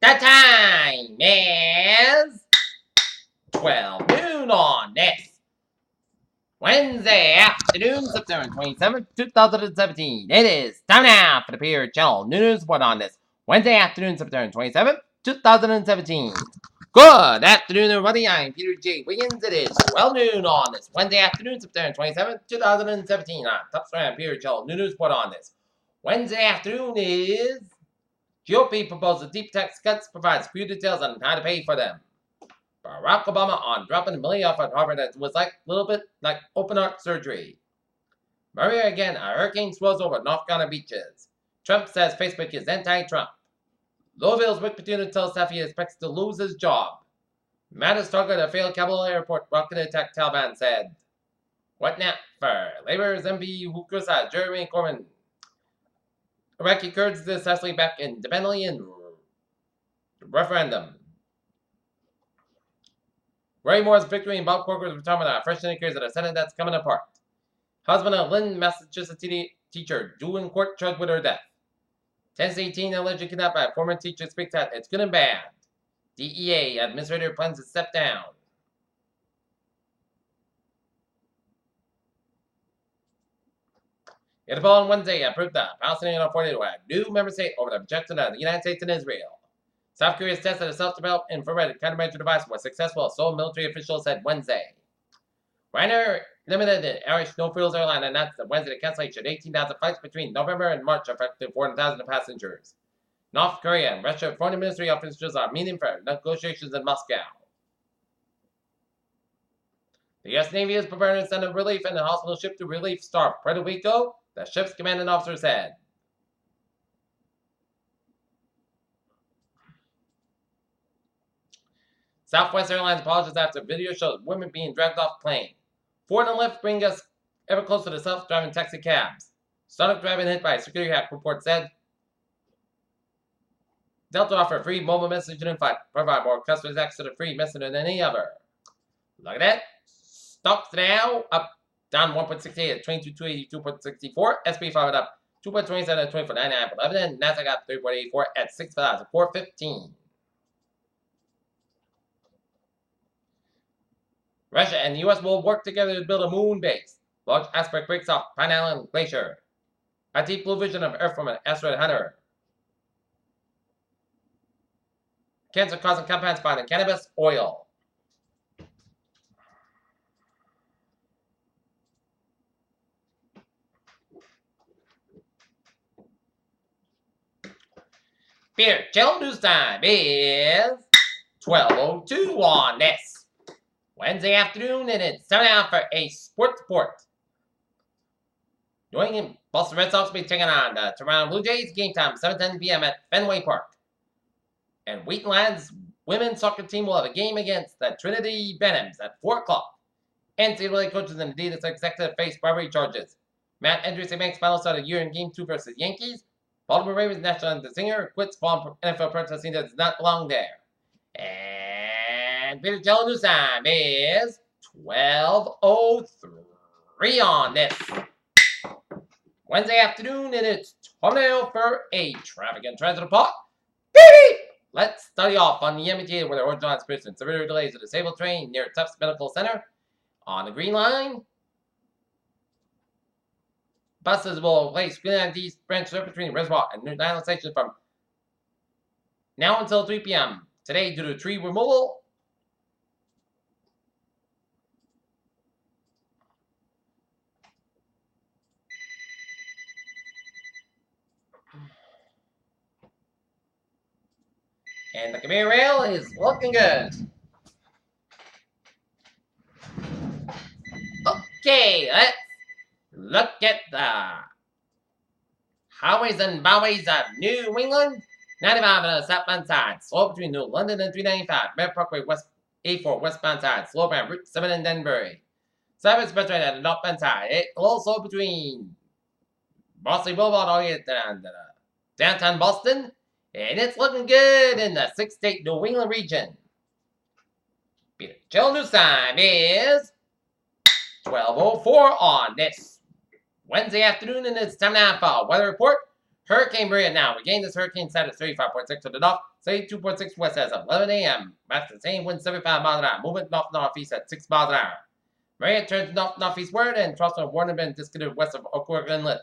The time is 12 noon on this Wednesday afternoon, September 27th, 2017. It is time now for the Peer Channel News Report on this Wednesday afternoon, September 27th, 2017. Good afternoon, everybody. I'm Peter J. Wiggins. It is 12 noon on this Wednesday afternoon, September 27th, 2017. On Top Strand Peer Channel News Report on this Wednesday afternoon is GOP proposes deep tax cuts, provides few details on how to pay for them. Barack Obama on dropping $1 million off at Harvard that was like a little bit like open heart surgery. Maria again, a hurricane swells over North Carolina beaches. Trump says Facebook is anti-Trump. Louisville's Rick Pitino tells staff he expects to lose his job. Mattis targeted a failed Kabul airport rocket attack, Taliban said. What now for Labor's MP who criticized Jeremy Corbyn? Iraqi Kurds successfully back independently in referendum. Roy Moore's victory in Bob Corker's retirement are fresh indicators of a Senate that's coming apart. Husband of Lynn, Massachusetts teacher due in court charged with her death. Tennessee teen allegedly kidnapped by a former teacher speaks out it's good and bad. DEA administrator plans to step down. In the following Wednesday, approved the Palestinian Authority to add new member state over the objection of the United States and Israel. South Korea's test of a self-developed infrared countermeasure device was successful, so military officials said Wednesday. Ryanair Limited and Irish Snowfields Airline announced that Wednesday the cancellation of 18,000 flights between November and March affecting 400,000 passengers. North Korea and Russia foreign ministry officials are meeting for negotiations in Moscow. The U.S. Navy is preparing to send a relief and a hospital ship to relieve starved Puerto Rico, the ship's commanding officer said. Southwest Airlines apologized after video shows women being dragged off plane. Ford and Lyft bring us ever closer to self-driving taxi cabs. Startup driving hit by a security hack, report said. Delta offer free mobile messaging and provide more customers access to free messaging than any other. Look at that. Stocks now up down 1.68 at 22,282.64. SP 5 up 2.27 at 24.99.11. And Nasdaq up 3.84 at 6,415. Russia and the U.S. will work together to build a moon base. Large asteroid breaks off Pine Island Glacier. A deep blue vision of Earth from an asteroid hunter. Cancer-causing compounds found in cannabis oil. Beer Chill News Time is 12:02 on this Wednesday afternoon, and it's time now for a sports report. New England Boston Red Sox will be taking on the Toronto Blue Jays. Game time 7:10 p.m. at Fenway Park. And Wheatland's women's soccer team will have a game against the Trinity Venoms at 4 o'clock. NCAA coaches and Adidas executive face bribery charges. Matt Andrews makes final start of year in Game 2 versus Yankees. Baltimore Ravens national anthem singer quits from NFL protesting that does not belong there. And Peter Jello News Time is 12:03 on this Wednesday afternoon, and it's time now for a traffic and transit report. Beep! Let's study off on the MTA where the Orange Line experiencing severe delays at a disabled train near Tufts Medical Center. On the Green Line, buses will replace Green Line D's branch between Reservoir and New Island Station from now until 3 p.m. today due to tree removal. And the Khmer Rail is looking good. Okay, let's look at the highways and byways of New England. 95 on the southbound side, slow between New London and 395. Merritt Parkway West A4 westbound side, slow around Route 7 and Denbury. Southwest Expressway at the northbound side, a little slow between Boston Boulevard all the way down to downtown Boston. And it's looking good in the 6-state New England region. Peter Chill News Time is 12:04 on this Wednesday afternoon, and it's time now for a weather report. Hurricane Maria now regained this hurricane status 35.6 to the north, 32.6 west as of 11 a.m. That's the same wind 75 miles an hour, movement north-northeast at 6 miles an hour. Maria turns north-northeastward and Charleston warning been discontinued west of Oakwood Inlet.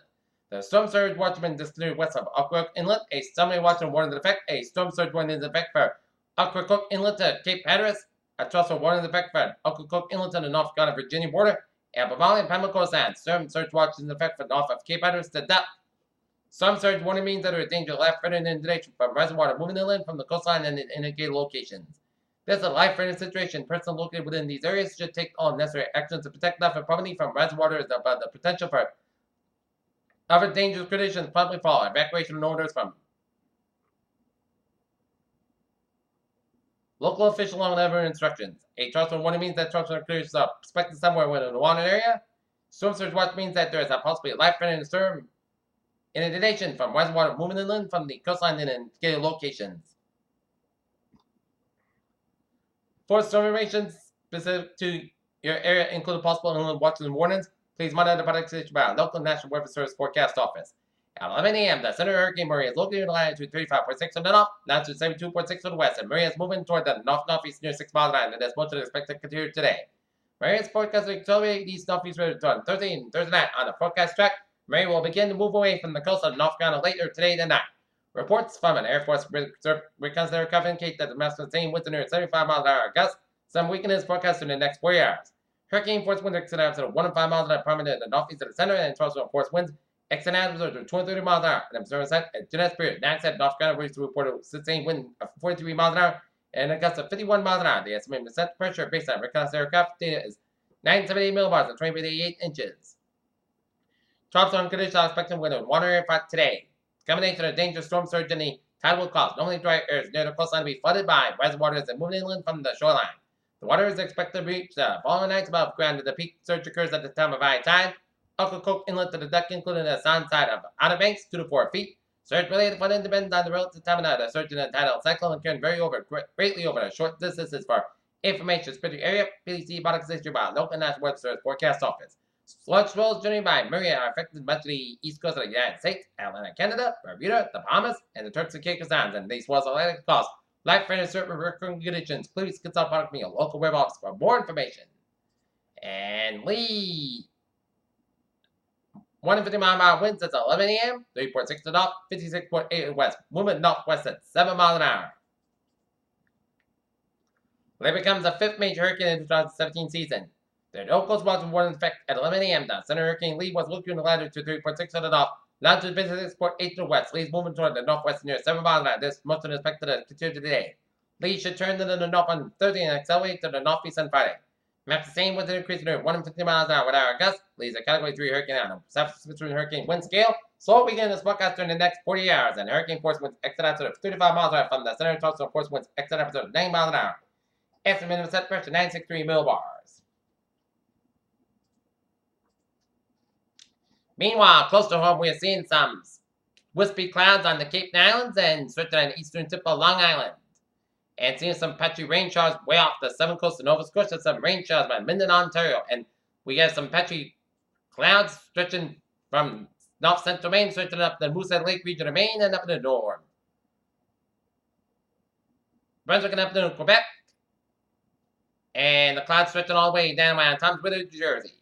The storm surge watch been discontinued west of Oakwood Inlet. A stormy watch warning in effect. A storm surge warning in effect for Oakwood Inlet to Cape Hatteras. A Charleston warning in effect for Oakwood Inlet to the North Carolina Virginia border. Apple Valley and Pamlico Sound. Storm surge watch in effect for north of Cape Hatteras to Duck. Storm surge warning means that there is danger of life-threatening inundation from reservoir moving inland from the coastline and in indicated locations. This is a life-threatening situation. Persons located within these areas should take all necessary actions to protect life and property from reservoirs about the potential for other dangerous conditions promptly follow. Evacuation orders from local official on other instructions. A Charleston warning means that Charleston clears up expected somewhere within the water area. Storm surge watch means that there is a possibly life-threatening storm inundation from reservoir moving inland from the coastline and indicated locations. For storm information specific to your area, including possible inland watches and warnings, please monitor the product situation by our local National Weather Service Forecast Office. At 11 a.m., the center of Hurricane Maria is located in latitude 35.6 to the north, latitude 72.6 to the west, and Maria is moving toward the north-northeast near 6 miles an hour, and is most expected to continue today. Maria is forecast to accelerate east northeast on Thursday and Thursday night on the forecast track. Maria will begin to move away from the coast of North Carolina later today than night. Reports from an Air Force reconnaissance aircraft indicate that the maximum sustained winds near 75 miles an hour gusts. Some weakness is forecast in the next 4 hours. Hurricane force winds extend to 1 and 5 miles an hour, prominent in the northeast of the center, and Charleston force winds extend out to 23 miles an hour. An observer site at Jeanette Spirit, NAC said North Carolina reached a reported sustained wind of 43 miles an hour and a gust of 51 miles an hour. The estimated set pressure based on reconnaissance aircraft data is 978 millibars and 20.88 inches. Charleston conditions are expected with a water area front today. Combination of dangerous storm surge and the tide will cause normally dry areas near the coastline to be flooded by reservoirs and moving inland from the shoreline. The water is expected to reach the following nights above ground. The peak surge occurs at the time of high tide. Ocracoke Inlet to the Duck, including the sound side of Outer Banks, 2 to 4 feet. Surge-related flooding depends on the relative time of the surge in the tidal cycle and can vary greatly over the short distances. For information specific area, please see product history by local National Weather Service Forecast Office. Sludge swells generated by Maria are affected much of the east coast of the United States, Atlantic Canada, Bermuda, the Bahamas, and the Turks and Caicos Islands, and these swells are likely to cause life-threatening certain recurring conditions. Please consult product from your local web office for more information. And Lee. 150 mile an hour winds at 11 a.m., 3.6 to north, 56.8 west, moving northwest at 7 miles an hour. Lee becomes the 5th major hurricane in the 2017 season. The no coast watch warning in effect at 11 a.m. The center Hurricane Lee was located in the latitude 3.6 to the north, latitude 56.8 to the west. Lee's moving toward the northwest near 7 miles an hour. This most expected to continue today. Lee should turn to the north on Thursday and accelerate to the northeast on Friday. Max the same with an increase near 150 miles an hour with our gust. Lee's a Category 3 hurricane on the South-Pacific hurricane wind scale. So begin this forecast during the next 40 hours, and hurricane force winds extend out to 35 miles an hour from the center. Charleston force winds extend out to 9 miles an hour. Estimated set pressure 963 millibars. Meanwhile, close to home, we are seeing some wispy clouds on the Cape Islands and stretching on the eastern tip of Long Island. And seeing some patchy rain showers way off the southern coast of Nova Scotia, some rain showers by Minden, Ontario. And we have some patchy clouds stretching from north central Maine, stretching up the Moosehead Lake region of Maine and up in the north. Brunswick and up in Quebec. And the clouds stretching all the way down by Tom's River, New Jersey.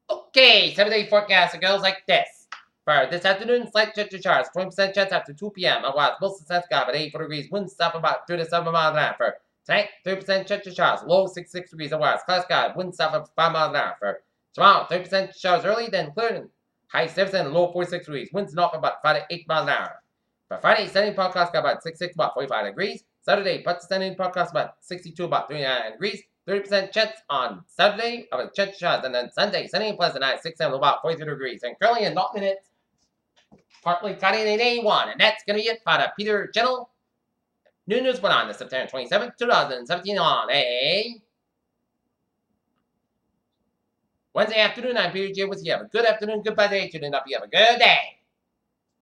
Okay, 7-day forecast goes like this. For this afternoon, slight chance of showers, 20% chance after 2 p.m. Otherwise, most of the sun's got about 84 degrees. Winds stop about 3 to 7 miles an hour. For tonight, 30% chance of showers, low 66 degrees. Otherwise, cloud sky, winds stop about 5 miles an hour. For tomorrow, 30% showers early, then clearing. High 70% and low 46 degrees. Winds north about 5 to 8 miles an hour. For Friday, sunny podcast got about 66, about 45 degrees. Saturday, partly sunny podcast about 62, about 39 degrees. 30% chance on Saturday of a chance of showers, and then Sunday, sunny and pleasant night, 6 7 about 43 degrees. And currently in 0 minutes, partly cloudy in A1. And that's going to be it for the Peter Channel. New news went on this September 27th, 2017 on a Wednesday afternoon. I'm Peter J. with you. Have a good afternoon, goodbye day. Tune in up. You have a good day.